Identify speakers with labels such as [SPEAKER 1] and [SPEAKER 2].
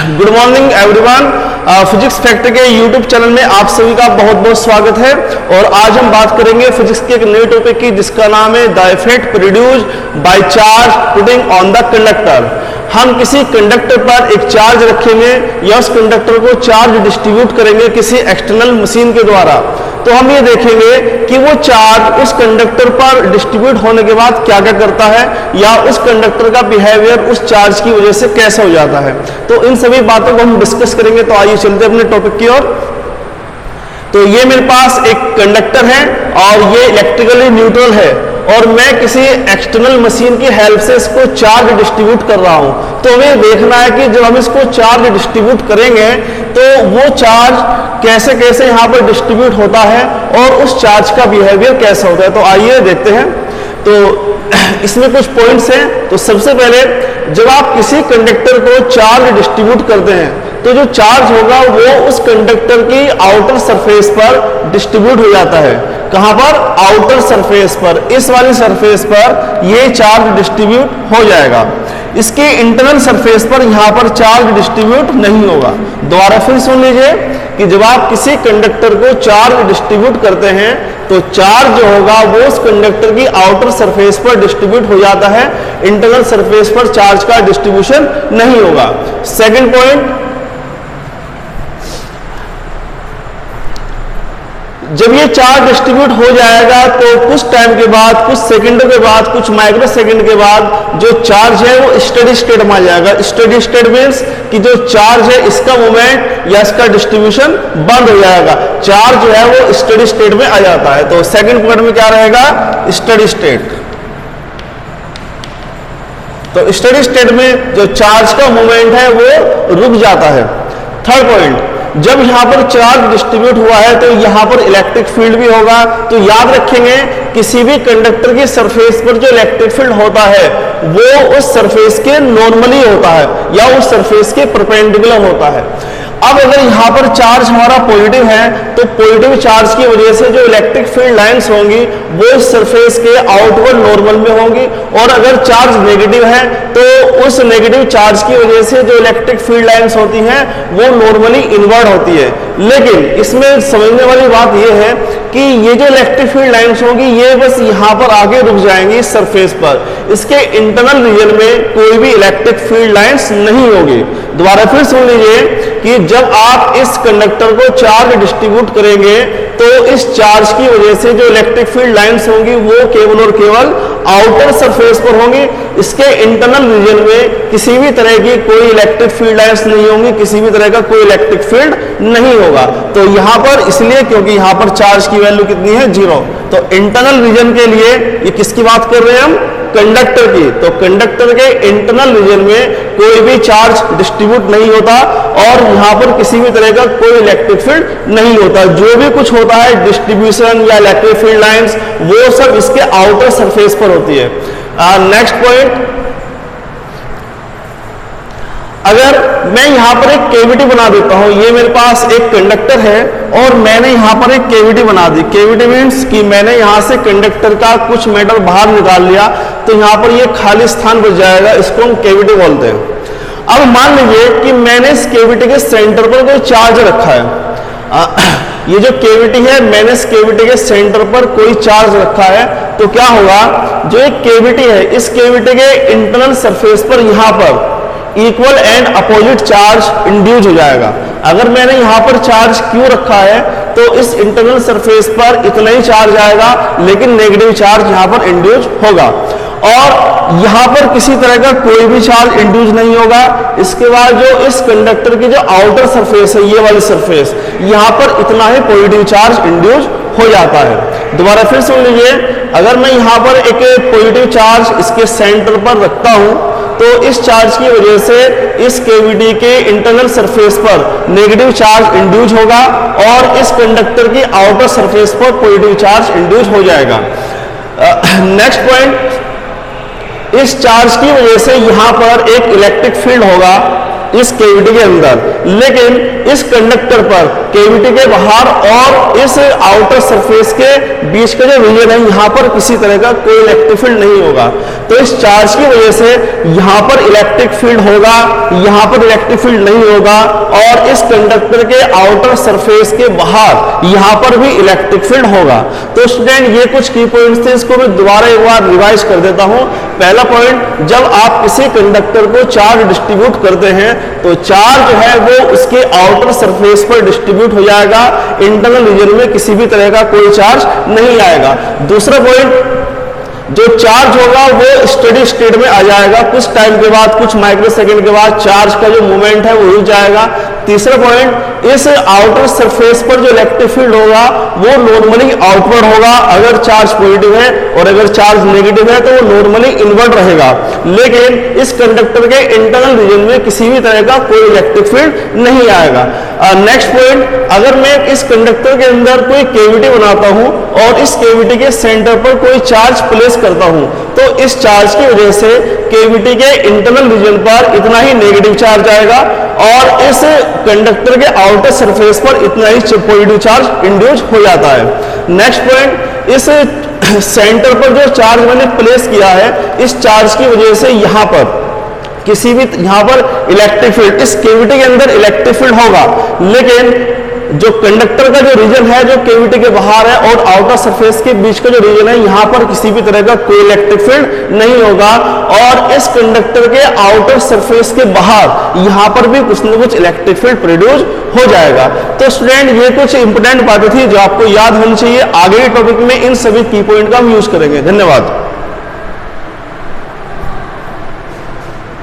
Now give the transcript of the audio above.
[SPEAKER 1] Good morning everyone. Physics fact के YouTube channel में आप सभी का बहुत बहुत स्वागत है। और आज हम बात करेंगे फिजिक्स के एक नए टॉपिक की, जिसका नाम है the effect produced by charge putting on the conductor. हम किसी कंडक्टर पर एक चार्ज रखेंगे या उस कंडक्टर को चार्ज डिस्ट्रीब्यूट करेंगे किसी एक्सटर्नल मशीन के द्वारा। तो हम ये देखेंगे कि वो चार्ज उस कंडक्टर पर डिस्ट्रीब्यूट होने के बाद क्या क्या करता है, या उस कंडक्टर का बिहेवियर उस चार्ज की वजह से कैसा हो जाता है। तो इन सभी बातों को हम डिस्कस करेंगे। तो आइए चलते अपने टॉपिक की ओर। तो ये मेरे पास एक कंडक्टर है और ये इलेक्ट्रिकली न्यूट्रल है, और मैं किसी एक्सटर्नल मशीन की हेल्प से इसको चार्ज डिस्ट्रीब्यूट कर रहा हूं। तो हमें देखना है कि जब हम इसको चार्ज डिस्ट्रीब्यूट करेंगे तो वो चार्ज कैसे कैसे यहां पर डिस्ट्रीब्यूट होता है और उस चार्ज का बिहेवियर कैसा होता है। तो आइए देखते हैं। तो इसमें कुछ पॉइंट्स हैं। तो सबसे पहले, जब आप किसी कंडक्टर को चार्ज डिस्ट्रीब्यूट करते हैं तो जो चार्ज होगा वो उस कंडक्टर की आउटर सरफेस पर डिस्ट्रीब्यूट हो जाता है। कहां पर? आउटर सरफेस पर। इस वाली सरफेस पर ये चार्ज डिस्ट्रीब्यूट हो जाएगा। इसके इंटरनल सरफेस पर यहां पर चार्ज डिस्ट्रीब्यूट नहीं होगा। दोबारा फिर सुन लीजिए कि जब आप किसी कंडक्टर को चार्ज डिस्ट्रीब्यूट करते हैं तो चार्ज जो होगा वो उस कंडक्टर की आउटर सरफेस पर डिस्ट्रीब्यूट हो जाता है, इंटरनल सरफेस पर चार्ज का डिस्ट्रीब्यूशन नहीं होगा। सेकंड पॉइंट, जब ये चार्ज डिस्ट्रीब्यूट हो जाएगा तो कुछ टाइम के बाद, कुछ सेकंडों के बाद, कुछ माइक्रो सेकंड के बाद जो चार्ज है वो स्टेडी स्टेट में आ जाएगा। स्टेडी स्टेट मींस कि जो चार्ज है इसका मूवमेंट या इसका डिस्ट्रीब्यूशन बंद हो जाएगा। चार्ज जो है वो स्टेडी स्टेट में आ जाता है। तो सेकंड पॉइंट में क्या रहेगा? Steady state. तो स्टेडी स्टेट में जो चार्ज का मूवमेंट है वो रुक जाता है। थर्ड पॉइंट, जब यहां पर चार्ज डिस्ट्रीब्यूट हुआ है तो यहां पर इलेक्ट्रिक फील्ड भी होगा। तो याद रखेंगे, किसी भी कंडक्टर की सरफेस पर जो इलेक्ट्रिक फील्ड होता है वो उस सरफेस के नॉर्मली होता है या उस सरफेस के परपेंडिकुलर होता है। अब अगर यहां पर चार्ज हमारा पॉजिटिव है तो पॉजिटिव चार्ज की वजह से जो इलेक्ट्रिक फील्ड लाइंस होंगी वो इस सरफेस के आउटवर्ड नॉर्मल में होंगी, और अगर चार्ज नेगेटिव है तो उस नेगेटिव चार्ज की वजह से जो इलेक्ट्रिक फील्ड लाइंस होती हैं वो नॉर्मली इनवर्ड होती है। लेकिन इसमें समझने वाली बात यह है कि ये जो इलेक्ट्रिक फील्ड लाइंस होंगी ये बस यहां पर आगे रुक जाएंगी इस सरफेस पर। इसके इंटरनल रीजन में कोई भी इलेक्ट्रिक फील्ड लाइंस नहीं होगी। दोबारा फिर सुन लीजिए कि जब आप इस कंडक्टर को चार्ज डिस्ट्रीब्यूट करेंगे तो इस चार्ज की वजह से जो इलेक्ट्रिक फील्ड लाइंस होंगी वो केवल और केवल आउटर सरफेस पर होंगी। इसके इंटरनल रीजन में किसी भी तरह की कोई इलेक्ट्रिक फील्ड लाइंस नहीं होंगी, किसी भी तरह का कोई इलेक्ट्रिक फील्ड नहीं होगा। तो यहां पर इसलिए क्योंकि यहां पर चार्ज की वैल्यू कितनी है? 0। तो इंटरनल रीजन के लिए ये किसकी बात कर रहे हैं हम? कंडक्टर की। तो कंडक्टर के इंटरनल रीजन में कोई भी चार्ज डिस्ट्रीब्यूट नहीं होता और यहां पर किसी भी तरह का कोई इलेक्ट्रिक फील्ड नहीं होता। जो भी कुछ होता है डिस्ट्रीब्यूशन या इलेक्ट्रिक फील्ड लाइंस वो सब इसके आउटर सरफेस पर होती है। नेक्स्ट पॉइंट, अगर मैं यहां पर एक कैविटी बना देता हूं, ये मेरे पास एक कंडक्टर है और मैंने यहां पर एक कैविटी बना दी। कैविटी मींस कि मैंने यहां से कंडक्टर का कुछ मैटर बाहर निकाल लिया, तो यहां पर ये खाली स्थान बच जाएगा, इसको हम कैविटी बोलते हैं। अब मान लीजिए कि मैंने इस कैविटी के सेंटर पर कोई चार्ज रखा है। ये जो कैविटी है, मैंने इस कैविटी के सेंटर पर कोई चार्ज रखा है, तो क्या होगा? जो एक कैविटी है, इस कैविटी के इंटरनल सरफेस पर यहां पर equal and opposite charge induce हो जाएगा। अगर मैंने यहां पर चार्ज क्यों रखा है तो इस इंटरनल सरफेस पर इतना ही चार्ज आएगा, लेकिन नेगेटिव चार्ज यहां पर इंड्यूस होगा, और यहां पर किसी तरह का कोई भी चार्ज इंड्यूस नहीं होगा। इसके बाद जो इस कंडक्टर की जो आउटर सरफेस है, ये वाली सरफेस, यहां पर इतना ही पॉजिटिव चार्ज इंड्यूस हो जाता है। दोबारा फिर सुन लीजिए, अगर मैं यहां पर एक पॉजिटिव चार्ज इसके सेंटर पर रखता हूं तो इस चार्ज की वजह से इस कैविटी के इंटरनल सरफेस पर नेगेटिव चार्ज इंड्यूस होगा और इस कंडक्टर की आउटर सरफेस पर पॉजिटिव चार्ज इंड्यूस हो जाएगा। नेक्स्ट पॉइंट, इस चार्ज की वजह से यहां पर एक इलेक्ट्रिक फील्ड होगा इस कैविटी के अंदर, लेकिन इस कंडक्टर पर कैविटी के बाहर और इस आउटर सरफेस के बीच का जो रीजन है यहां पर किसी तरह का कोई इलेक्ट्रिक फील्ड नहीं होगा। तो इस चार्ज की वजह से यहां पर इलेक्ट्रिक फील्ड होगा, यहां पर इलेक्ट्रिक फील्ड नहीं होगा, और इस कंडक्टर के आउटर सरफेस के बाहर यहां पर भी इलेक्ट्रिक फील्ड होगा। तो स्टूडेंट ये कुछ की पॉइंट्स थे, इसको मैं दोबारा एक बार रिवाइज कर देता हूं। पहला पॉइंट, जब आप किसी कंडक्टर को चार्ज डिस्ट्रीब्यूट करते हैं तो चार्ज जो है वो उसके आउटर सरफेस पर डिस्ट्रीब्यूट हो जाएगा, इंटरनल रीजन में किसी भी तरह का कोई चार्ज नहीं आएगा। दूसरा पॉइंट, जो चार्ज होगा वो स्टेडी स्टेट में आ जाएगा, कुछ टाइम के बाद, कुछ माइक्रो सेकंड के बाद चार्ज का जो मूवमेंट है वो रुक जाएगा। तीसरा पॉइंट, इस आउटर सरफेस पर जो इलेक्ट्रिक फील्ड होगा वो नॉर्मली आउटवर्ड होगा अगर चार्ज पॉजिटिव है, और अगर चार्ज नेगेटिव है तो वो नॉर्मली इनवर्ड रहेगा, लेकिन इस कंडक्टर के इंटरनल रीजन में किसी भी तरह का कोई इलेक्ट्रिक फील्ड नहीं आएगा। नेक्स्ट पॉइंट, अगर मैं इस कंडक्टर के अंदर कोई कैविटी बनाता हूं और इस कैविटी के सेंटर पर कोई चार्ज प्लेस करता हूं, तो इस चार्ज की वजह से कैविटी के इंटरनल रीजन पर इतना ही नेगेटिव चार्ज आएगा और इस कंडक्टर के आउटर सरफेस पर इतना ही पॉजिटिव चार्ज इंड्यूस हो जाता है। नेक्स्ट पॉइंट, इस सेंटर पर जो चार्ज मैंने प्लेस किया है, इस चार्ज की वजह से यहां पर किसी भी, यहां पर इलेक्ट्रिक फील्ड, इस कैविटी के अंदर इलेक्ट्रिक फील्ड होगा, लेकिन जो कंडक्टर का जो रीजन है जो कैविटी के बाहर है और आउटर सरफेस के बीच का जो रीजन है यहां पर किसी भी तरह का कोई इलेक्ट्रिक फील्ड नहीं होगा, और इस कंडक्टर के आउटर सरफेस के बाहर यहां पर भी कुछ न कुछ इलेक्ट्रिक फील्ड प्रोड्यूस हो जाएगा। तो स्टूडेंट ये कुछ इंपोर्टेंट बातें थी जो आपको याद होनी चाहिए। आगे के टॉपिक में इन सभी की पॉइंट का हम यूज करेंगे। धन्यवाद।